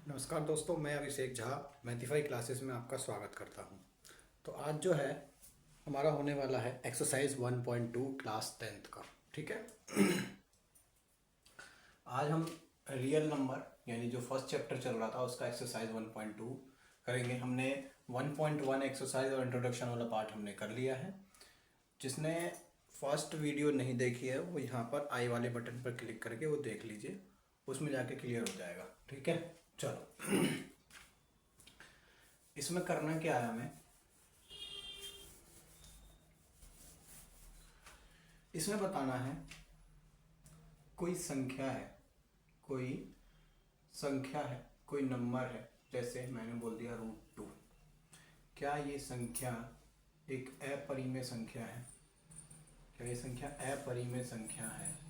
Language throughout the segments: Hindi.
नमस्कार दोस्तों, मैं अभिषेक झा मैथिफाई क्लासेस में आपका स्वागत करता हूं। तो आज जो है हमारा होने वाला है एक्सरसाइज 1.2 क्लास 10th का। ठीक है। आज हम रियल नंबर यानी जो फर्स्ट चैप्टर चल रहा था उसका एक्सरसाइज 1.2 करेंगे। हमने 1.1 एक्सरसाइज और इंट्रोडक्शन वाला पार्ट हमने कर लिया है। जिसने फर्स्ट वीडियो नहीं देखी है वो यहाँ पर आई वाले बटन पर क्लिक करके वो देख लीजिए, उसमें जाके क्लियर हो जाएगा। ठीक है, चलो। इसमें करना क्या है, हमें इसमें बताना है कोई संख्या है, कोई संख्या है, कोई नंबर है। जैसे मैंने बोल दिया √2। क्या ये संख्या एक अपरिमेय संख्या है? क्या ये संख्या अपरिमेय संख्या है?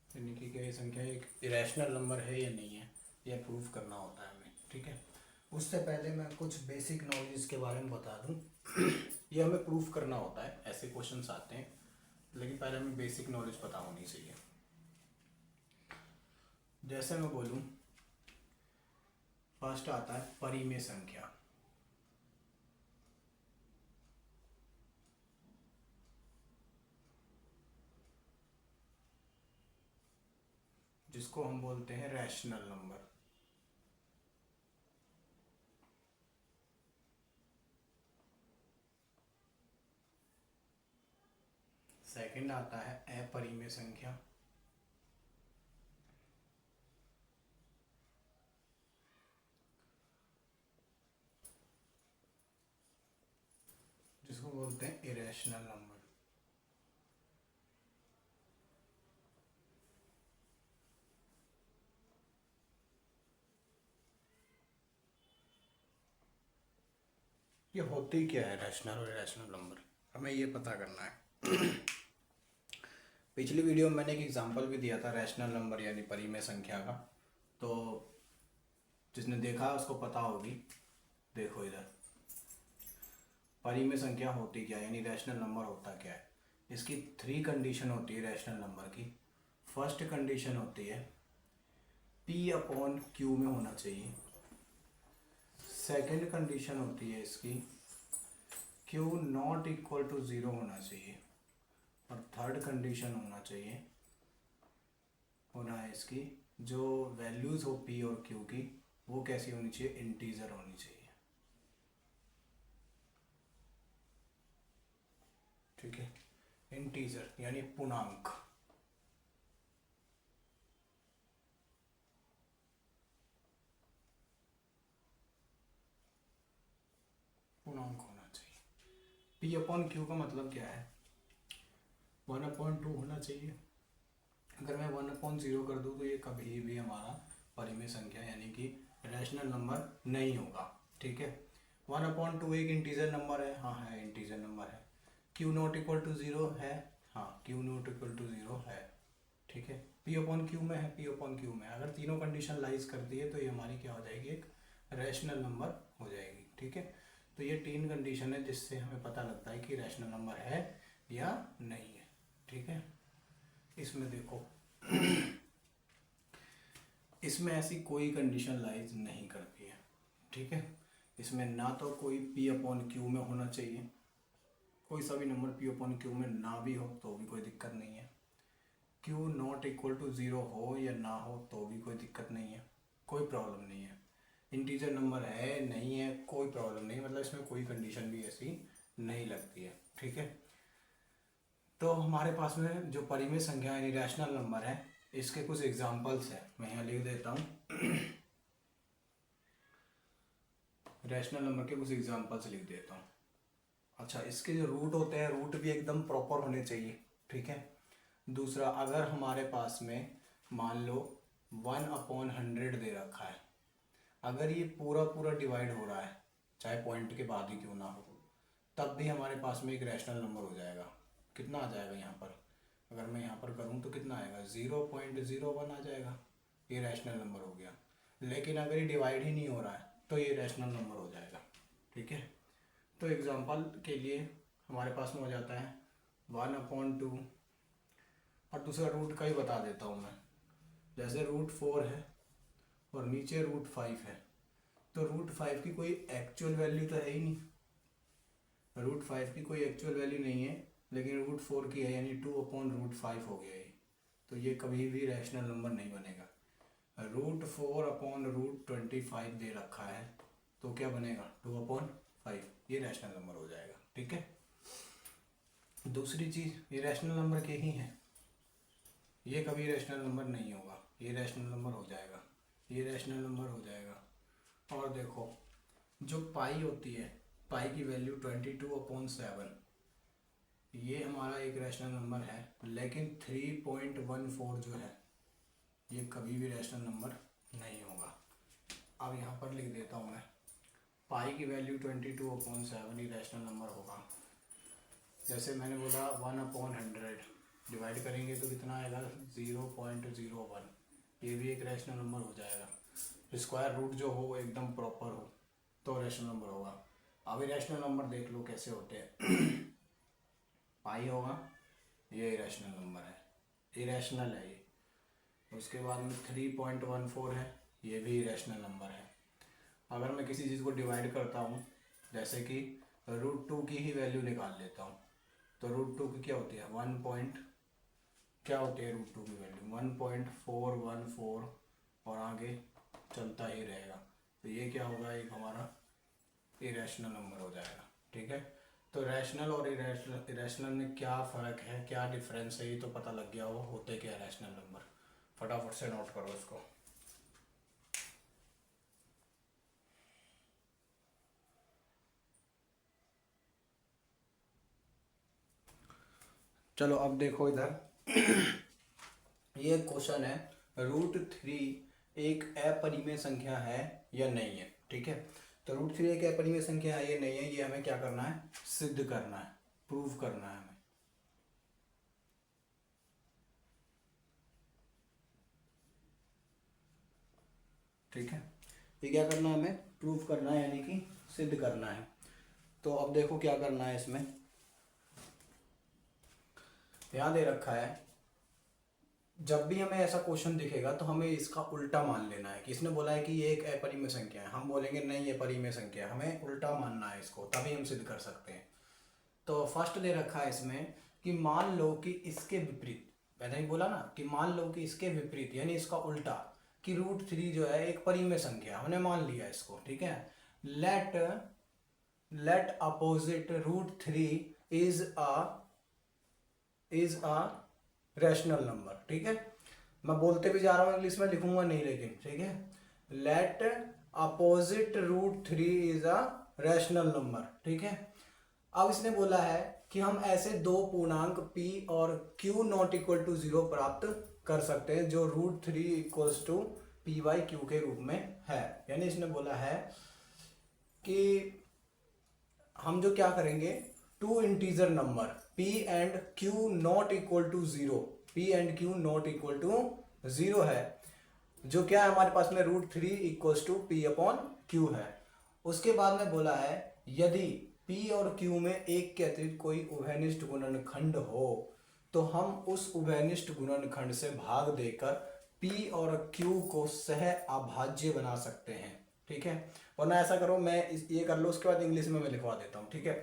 यानी कि क्या ये संख्या एक इरेशनल नंबर है या नहीं है, यह प्रूफ करना होता है हमें। ठीक है। उससे पहले मैं कुछ बेसिक नॉलेज के बारे में बता दूं। ये हमें प्रूफ करना होता है, ऐसे क्वेश्चंस आते हैं, लेकिन पहले हमें बेसिक नॉलेज पता होनी चाहिए। जैसे मैं बोलूं, फर्स्ट आता है परिमेय संख्या। जिसको हम बोलते हैं रैशनल नंबर। सेकंड आता है अपरिमेय संख्या। जिसको बोलते हैं इरेशनल नंबर। ये होती क्या है रैशनल और इरेशनल नंबर, हमें ये पता करना है। पिछली वीडियो में मैंने एक एग्जांपल भी दिया था रैशनल नंबर यानी परिमेय संख्या का, तो जिसने देखा उसको पता होगी। देखो इधर, परिमेय संख्या होती क्या यानी रैशनल नंबर होता क्या है। इसकी 3 कंडीशन होती है रैशनल नंबर की। फर्स्ट कंडीशन होती है P/Q में होना चाहिए। सेकंड कंडीशन होती है इसकी Q नॉट इक्वल टू 0 होना चाहिए। और थर्ड कंडीशन होना है इसकी, जो वैल्यूज़ हो P और Q की वो कैसी होनी चाहिए, इंटीजर होनी चाहिए। ठीक है, इंटीजर यानी पूर्णांक। पूर्णांक होना चाहिए। P/Q का मतलब क्या है, 1/2 होना चाहिए। अगर मैं 1/0 कर दूँ तो ये कभी भी हमारा परिमेय संख्या यानी कि रैशनल नंबर नहीं होगा। ठीक है। 1/2 एक इंटीजर नंबर है, हाँ है इंटीजर नंबर है। Q नॉट इक्वल टू 0 है, हाँ Q नॉट इक्वल टू 0 है। ठीक है। P/Q में है, P/Q में अगर तीनों कंडीशन लाइज करती है तो ये हमारी क्या हो जाएगी, एक रैशनल नंबर हो जाएगी। ठीक है। तो ये 3 कंडीशन है जिससे हमें पता लगता है कि रैशनल नंबर है या नहीं है। ठीक है। इसमें देखो, इसमें ऐसी कोई कंडीशन लाइज नहीं करती है। ठीक है। इसमें ना तो कोई P/Q में होना चाहिए, कोई सा भी नंबर P/Q में ना भी हो तो भी कोई दिक्कत नहीं है। Q नॉट इक्वल टू 0 हो या ना हो तो भी कोई दिक्कत नहीं है, कोई प्रॉब्लम नहीं है। इंटीजर नंबर है नहीं है कोई प्रॉब्लम नहीं, मतलब इसमें कोई कंडीशन भी ऐसी नहीं लगती है। ठीक है। तो हमारे पास में जो परिमेय संख्या यानी रैशनल नंबर है, इसके कुछ एग्जांपल्स हैं, मैं यहाँ लिख देता हूँ। रैशनल नंबर के कुछ एग्जांपल्स लिख देता हूँ। अच्छा, इसके जो रूट होते हैं, रूट भी एकदम प्रॉपर होने चाहिए। ठीक है। दूसरा, अगर हमारे पास में मान लो 1/100 दे रखा है, अगर ये पूरा पूरा डिवाइड हो रहा है चाहे पॉइंट के बाद ही क्यों ना हो, तब भी हमारे पास में एक रैशनल नंबर हो जाएगा। कितना आ जाएगा यहाँ पर, अगर मैं यहाँ पर करूँ तो कितना आएगा, 0.01 आ जाएगा। ये रैशनल नंबर हो गया। लेकिन अगर ये डिवाइड ही नहीं हो रहा है तो ये रैशनल नंबर हो जाएगा। ठीक है। तो एग्जांपल के लिए हमारे पास में हो जाता है 1/2 और दूसरा रूट का ही बता देता हूँ मैं। जैसे √4 है और नीचे √5 है, तो √5 की कोई एक्चुअल वैल्यू तो है ही नहीं, √5 की कोई एक्चुअल वैल्यू नहीं है, लेकिन √4 की है, यानी 2/√5 हो गया ये। तो ये कभी भी रैशनल नंबर नहीं बनेगा। √4/√25 दे रखा है, तो क्या बनेगा 2/5, ये रैशनल नंबर हो जाएगा। ठीक है। दूसरी चीज़, ये रैशनल नंबर के ही है, ये कभी रैशनल नंबर नहीं होगा, ये रैशनल नंबर हो जाएगा, ये रैशनल नंबर हो जाएगा। और देखो जो पाई होती है, पाई की वैल्यू 22/7, ये हमारा एक रैशनल नंबर है, लेकिन 3.14 जो है ये कभी भी रैशनल नंबर नहीं होगा। अब यहाँ पर लिख देता हूँ मैं, पाई की वैल्यू 22/7 ही रैशनल नंबर होगा। जैसे मैंने बोला 1/100 डिवाइड करेंगे तो कितना आएगा 0.01, ये भी एक रैशनल नंबर हो जाएगा। स्क्वायर रूट जो हो एकदम प्रॉपर हो तो रैशनल नंबर होगा। अभी रैशनल नंबर देख लो कैसे होते हैं। पाई होगा, ये इरेशनल नंबर है, इरेशनल है ये। उसके बाद में 3.14 है, ये भी इरेशनल नंबर है। अगर मैं किसी चीज़ को डिवाइड करता हूँ, जैसे कि √2 की ही वैल्यू निकाल लेता हूँ, तो √2 की क्या होती है क्या होती है √2 की वैल्यू 1.414 और आगे चलता ही रहेगा। तो ये क्या होगा, एक हमारा इरेशनल नंबर हो जाएगा। ठीक है। तो रैशनल और इरेशनल में क्या फ़र्क है, क्या डिफरेंस है, ये तो पता लग गया हो होते क्या रैशनल नंबर। फटाफट से नोट करो इसको। चलो अब देखो इधर। ये क्वेश्चन है, √3 एक अपरिमेय संख्या है या नहीं है। ठीक है। तो √3 एक अपरिमेय संख्या है या नहीं है, ये हमें क्या करना है, सिद्ध करना है, प्रूव करना है हमें। ठीक है। ये क्या करना है, हमें प्रूव करना है, यानी कि सिद्ध करना है। तो अब देखो क्या करना है इसमें। यहाँ दे रखा है, जब भी हमें ऐसा क्वेश्चन दिखेगा तो हमें इसका उल्टा मान लेना है। कि इसने बोला है कि ये एक अपरिमेय संख्या है, हम बोलेंगे नहीं ये परिमेय संख्या है, हमें उल्टा मानना है इसको, तभी हम सिद्ध कर सकते हैं। तो फर्स्ट दे रखा है इसमें कि मान लो कि इसके विपरीत, मैंने ही बोला ना कि मान लो कि इसके विपरीत यानी इसका उल्टा, कि √3 जो है एक परिमेय संख्या, हमने मान लिया इसको। ठीक है। Let opposite √3 is a rational number. ठीक है। मैं बोलते भी जा रहा हूँ, इंग्लिश में लिखूंगा नहीं लेकिन। ठीक है। Let opposite √3 is a rational number. ठीक है। अब इसने बोला है कि हम ऐसे दो पूर्णांक p और q नॉट इक्वल टू 0 प्राप्त कर सकते हैं जो √3 इक्वल्स टू p/q के रूप में है। यानी इसने बोला है कि हम जो क्या करेंगे, two integer number p and q not equal to 0, p and q not equal to 0 है, जो क्या है हमारे पास में √3 इक्वल्स टू p/q है। उसके बाद में बोला है यदि p और q में एक के अतिरिक्त कोई उभयनिष्ठ गुणनखंड हो तो हम उस उभयनिष्ठ गुणनखंड से भाग देकर p और q को सह अभाज्य बना सकते हैं। ठीक है। वरना ऐसा करो, मैं ये कर लो, उसके बाद इंग्लिश में मैं लिखवा देता हूँ। ठीक है।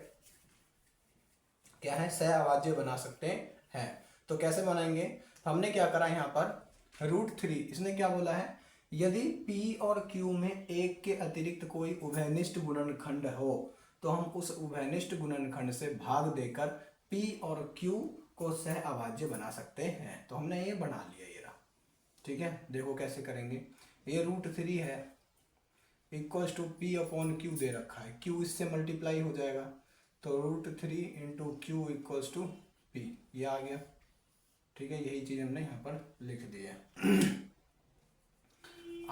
क्या है, सह अभाज्य बना सकते हैं। तो कैसे बनाएंगे, तो हमने क्या करा यहाँ पर √3, इसने क्या बोला है, यदि p और q में एक के अतिरिक्त कोई उभयनिष्ठ गुणनखंड हो तो हम उस उभयनिष्ठ गुणनखंड से भाग देकर p और q को सह अभाज्य बना सकते हैं। तो हमने ये बना लिया ये रहा। ठीक है। देखो कैसे करेंगे, ये √3 है इक्वल्स टू p/q दे रखा है, q इससे मल्टीप्लाई हो जाएगा, तो √3 into q equals to p, ये आ गया। ठीक है। यही चीज हमने यहाँ पर लिख दी है।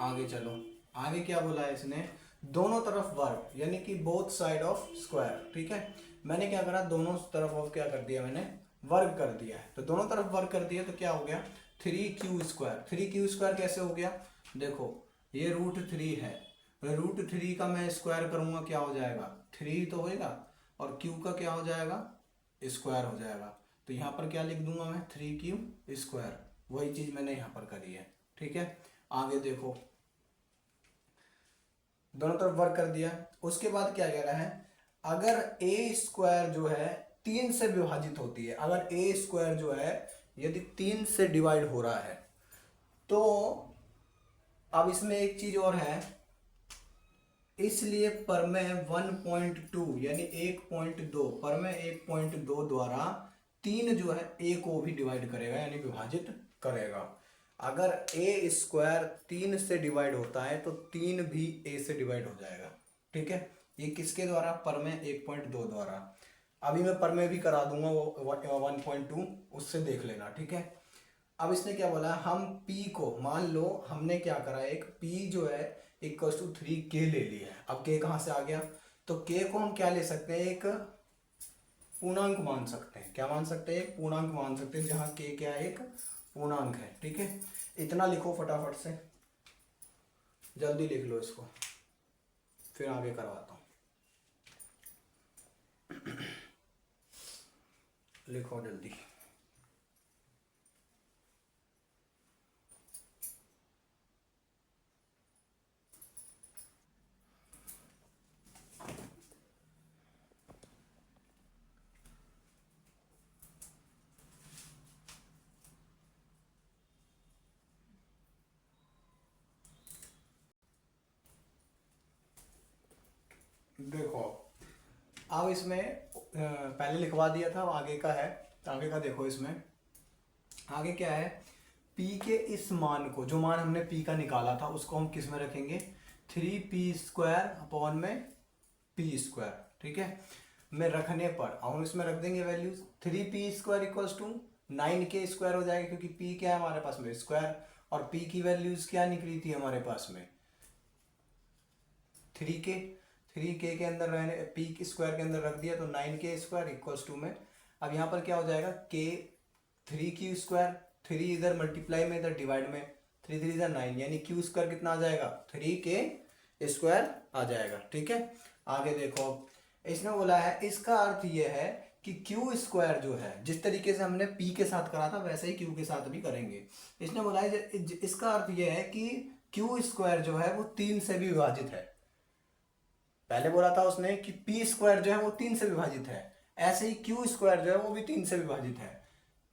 आगे चलो, आगे क्या बोला है इसने, दोनों तरफ वर्ग, यानी कि बोथ साइड ऑफ स्क्वायर। ठीक है। मैंने क्या करा, दोनों तरफ ऑफ क्या कर दिया, मैंने वर्ग कर दिया है। तो दोनों तरफ वर्ग कर दिया तो क्या हो गया 3q²। 3q² कैसे हो गया, देखो ये √3 है, √3 का मैं स्क्वायर करूंगा क्या हो जाएगा 3 तो होएगा, और q का क्या हो जाएगा स्क्वायर हो जाएगा। तो यहाँ पर क्या लिख दूंगा मैं, 3q²। वही चीज मैंने यहाँ पर करी है, ठीक है। आगे देखो, दोनों तरफ वर्क कर दिया। उसके बाद क्या कह रहा है, अगर a² जो है 3 से विभाजित होती है, अगर a² जो है यदि 3 से डिवाइड हो रहा है, तो अब इसमें एक चीज और है, इसलिए परमेय 1.2 यानी 1.2 परमेय 1.2 द्वारा 3 जो है a को भी डिवाइड करेगा यानी विभाजित करेगा। अगर a² 3 से डिवाइड होता है तो 3 भी a से डिवाइड हो जाएगा, ठीक है। ये किसके द्वारा, परमेय 1.2 द्वारा। अभी मैं परमेय भी करा दूंगा वो 1.2, उससे देख लेना, ठीक है। अब इसने क्या बोला, हम p को, मान लो हमने क्या करा, एक p जो है = 3k ले लिया है। अब k कहाँ से आ गया, तो k को हम क्या ले सकते हैं, एक पूर्णांक मान सकते हैं। क्या मान सकते हैं, एक पूर्णांक मान सकते हैं, जहां k क्या है, एक पूर्णांक है, ठीक है। इतना लिखो फटाफट से, जल्दी लिख लो इसको, फिर आगे करवाता हूं। लिखो जल्दी। देखो, अब इसमें पहले लिखवा दिया था, अब आगे का है, आगे का देखो। इसमें आगे क्या है, p के इस मान को, जो मान हमने p का निकाला था, उसको हम किस में रखेंगे, 3p² में p², ठीक है। में रखने पर हम इसमें रख देंगे वैल्यूज, 3p² = 9k² हो जाएगा, क्योंकि p क्या है हमारे पास में, स्क्वायर, और p की वैल्यूज क्या निकली थी हमारे पास में, 3k। 3k के अंदर रहने p² के अंदर रख दिया तो 9k² = में, अब यहाँ पर क्या हो जाएगा, k 3q², 3 इधर मल्टीप्लाई में, इधर डिवाइड में, 3 3 इधर 9, यानी q² कितना आ जाएगा, 3k² आ जाएगा, ठीक है। आगे देखो, इसमें बोला है, इसका अर्थ यह है कि q² जो है, जिस तरीके से हमने p के साथ करा था वैसे ही q के साथ भी करेंगे। इसने बोला है इसका अर्थ यह है कि q² जो है वो 3 से भी विभाजित है। पहले बोला था उसने कि p² जो है वो 3 से विभाजित है, ऐसे ही q² जो है वो भी 3 से विभाजित है।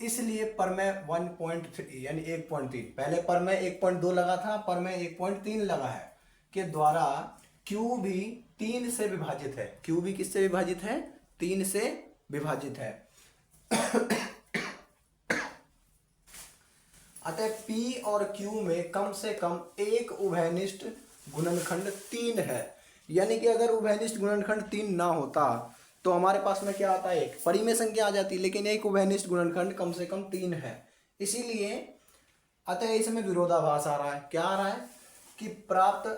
इसलिए परमेय 1.3 यानी 1.3, पहले परमेय 1.2 लगा था, परमेय 1.3 लगा है, के द्वारा q भी 3 से विभाजित है। q भी किससे विभाजित है, 3 से विभाजित है। अतः p और q में कम से कम एक उभयनिष्ठ गुणनखंड 3 है। यानी कि अगर उभयनिष्ठ गुणनखंड 3 ना होता तो हमारे पास में क्या आता है, एक परिमेय संख्या आ जाती, लेकिन एक उभयनिष्ठ गुणनखंड कम से कम 3 है। इसीलिए अतः इसमें विरोधाभास आ रहा है। क्या आ रहा है कि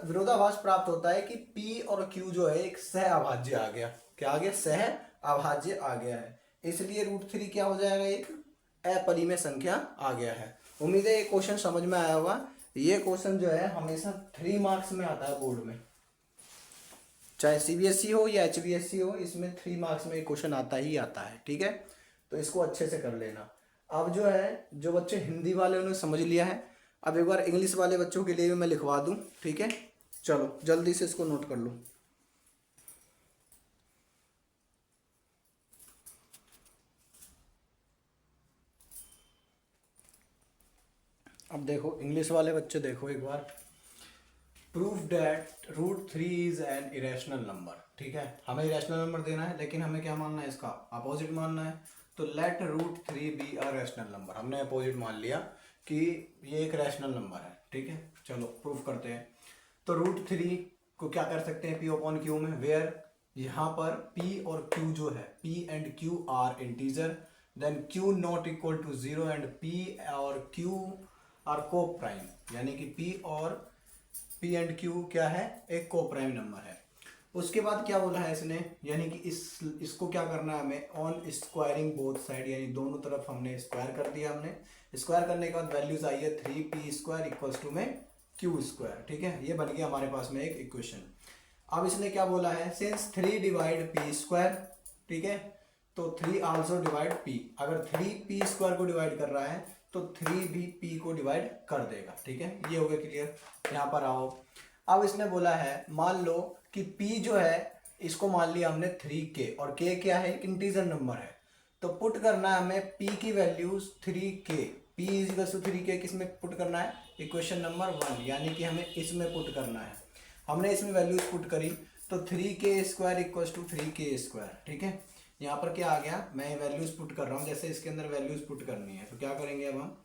विरोधाभास प्राप्त होता है कि p और q जो है एक सह अभाज्य आ गया। क्या आ गया, सह अभाज्य आ गया है। इसलिए √3 क्या हो जाएगा, एक अपरिमेय संख्या आ गया है। उम्मीद है ये क्वेश्चन समझ में आया होगा। ये क्वेश्चन जो है हमेशा 3 मार्क्स में आता है बोर्ड में, चाहे CBSE हो या HBSE हो, इसमें 3 मार्क्स में क्वेश्चन आता ही आता है, ठीक है। तो इसको अच्छे से कर लेना। अब जो है, जो बच्चे हिंदी वाले उन्होंने समझ लिया है, अब एक बार इंग्लिश वाले बच्चों के लिए भी मैं लिखवा दूं, ठीक है। चलो जल्दी से इसको नोट कर लो। अब देखो इंग्लिश वाले बच्चे, देखो एक बार, proof that √3 is an irrational number, ठीक है। हमें इरेशनल नंबर देना है, लेकिन हमें क्या मानना है, इसका अपोजिट मानना है। तो let √3 be a rational number, हमने अपोजिट मान लिया कि ये एक रैशनल नंबर है, ठीक है। चलो प्रूफ करते हैं। तो √3 को क्या कर सकते हैं, p/q में, वेयर यहाँ पर p और q जो है, p and q are integer, then q not equal to 0 and p और q आर को प्राइम, यानी कि p और p एंड q क्या है, एक को प्राइम नंबर है। उसके बाद क्या बोला है इसने, यानी कि इसको क्या करना है हमें, ऑन स्क्वायरिंग बोथ साइड, यानी दोनों तरफ हमने स्क्वायर कर दिया। हमने स्क्वायर करने के बाद वैल्यूज आई है 3p² में q², ठीक है। ये बन गया हमारे पास में एक इक्वेशन। अब इसने क्या बोला है, सिंस 3 डिवाइड p², ठीक है, तो 3 आल्सो डिवाइड p। अगर 3p स्क्वायर को डिवाइड कर रहा है तो 3 भी p को डिवाइड कर देगा। ठीक है, ये हो गया क्लियर। यहाँ पर आओ, अब इसने बोला है मान लो कि p जो है इसको मान लिया हमने 3k, और k क्या है, एक इंटीजर नंबर है। तो पुट करना है हमें p की values 3k, p is to 3k किस में पुट करना है, इक्वेशन नंबर 1, यानी कि हमें इसमें पुट करना है। हमने इसमें वैल्यूज पुट करी तो 3k square equal to 3k square. ठीक है, यहाँ पर क्या आ गया, मैं वैल्यूज पुट कर रहा हूँ, जैसे इसके अंदर वैल्यूज पुट करनी है तो क्या करेंगे अब हम,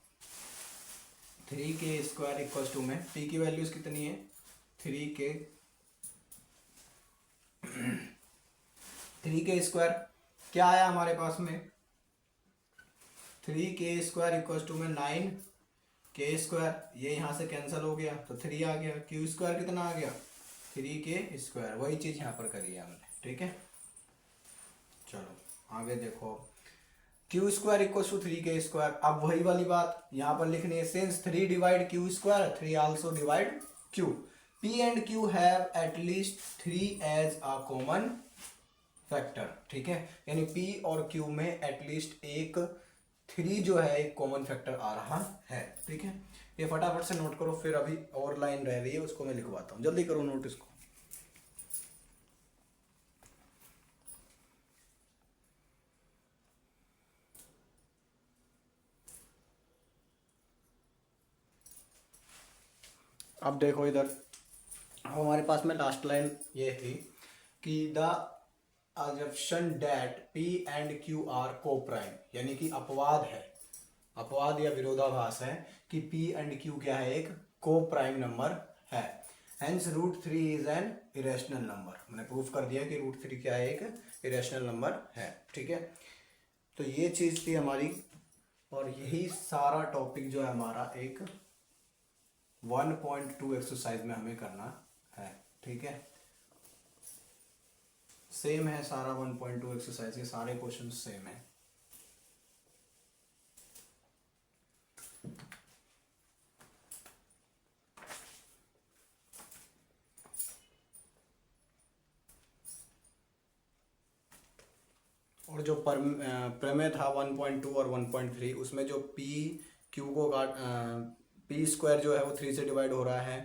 3k स्क्वायर इक्वल टू में p की वैल्यूज कितनी है 3k, 3k स्क्वायर क्या आया हमारे पास में, 3k स्क्वायर इक्वल टू में 9k स्क्वायर, ये यहाँ से कैंसिल हो गया तो 3 आ गया, q स्क्वायर कितना आ गया 3k स्क्वायर, वही चीज़ यहाँ पर करी है हमने। ठीक है, चलो आगे देखो, q square equal to 3k square. अब वही वाली बात यहाँ पर लिखनी है, since 3 divide q square 3 also divide q, p and q have at least 3 as a common factor. ठीक है, यानी p और q में एटलीस्ट एक 3 जो है एक कॉमन फैक्टर आ रहा है। ठीक है, ये फटाफट से नोट करो, फिर अभी और लाइन रह रही है उसको मैं लिखवाता हूँ, जल्दी करो नोट इसको। अब देखो इधर, अब हमारे पास में लास्ट लाइन ये थी कि the assumption that p and q are co-prime, यानी कि अपवाद है, अपवाद या विरोधाभास है कि p एंड q क्या है, एक को प्राइम नंबर है। Hence root 3 is an irrational number, मैंने प्रूफ कर दिया कि रूट 3 क्या है, एक इरेशनल नंबर है। ठीक है, तो ये चीज़ थी हमारी, और यही सारा टॉपिक जो है हमारा एक 1.2 एक्सरसाइज में हमें करना है। ठीक है, सेम है सारा 1.2 एक्सरसाइज के सारे क्वेश्चन सेम है। और जो प्रमेय था 1.2 और 1.3, उसमें जो पी क्यू को पी स्क्वायर जो है वो 3 से डिवाइड हो रहा है,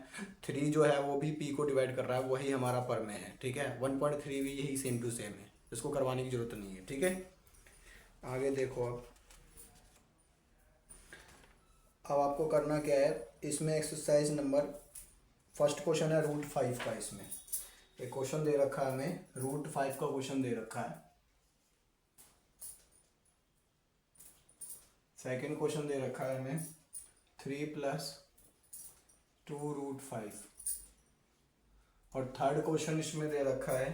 3 जो है वो भी पी को डिवाइड कर रहा है, वही हमारा प्रमेय है। ठीक है, 1.3 भी यही सेम टू सेम है, इसको करवाने की जरूरत नहीं है। ठीक है, आगे देखो, अब आपको करना क्या है, इसमें एक्सरसाइज नंबर फर्स्ट क्वेश्चन है रूट 5 का। इसमें एक क्वेश्चन दे रखा है हमें, रूट 5 का क्वेश्चन दे रखा है। सेकेंड क्वेश्चन दे रखा है हमें 3 + 2 रूट 5, और थर्ड क्वेश्चन इसमें दे रखा है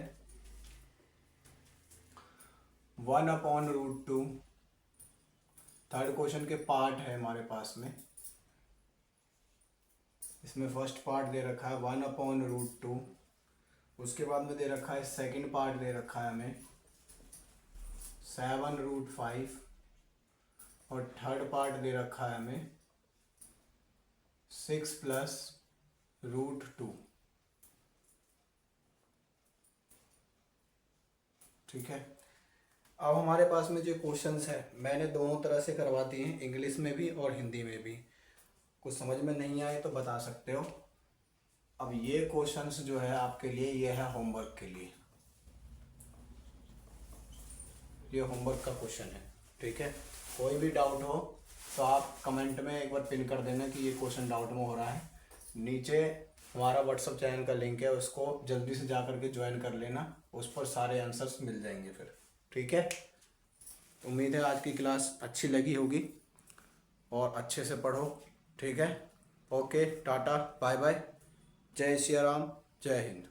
1/√2। थर्ड क्वेश्चन के पार्ट है हमारे पास में, इसमें फर्स्ट पार्ट दे रखा है 1/√2, उसके बाद में दे रखा है सेकंड पार्ट दे रखा है हमें 7√5, और थर्ड पार्ट दे रखा है हमें 6 + √2। ठीक है, अब हमारे पास में जो क्वेश्चंस है मैंने दोनों तरह से करवा दिए हैं, इंग्लिश में भी और हिंदी में भी। कुछ समझ में नहीं आए तो बता सकते हो। अब ये क्वेश्चंस जो है आपके लिए, ये है होमवर्क के लिए, ये होमवर्क का क्वेश्चन है। ठीक है, कोई भी डाउट हो तो आप कमेंट में एक बार पिन कर देना कि ये क्वेश्चन डाउट में हो रहा है। नीचे हमारा व्हाट्सअप चैनल का लिंक है, उसको जल्दी से जा करके ज्वाइन कर लेना, उस पर सारे आंसर्स मिल जाएंगे फिर। ठीक है, उम्मीद है आज की क्लास अच्छी लगी होगी और अच्छे से पढ़ो। ठीक है, ओके, टाटा, बाय बाय, जय श्री राम, जय हिंद।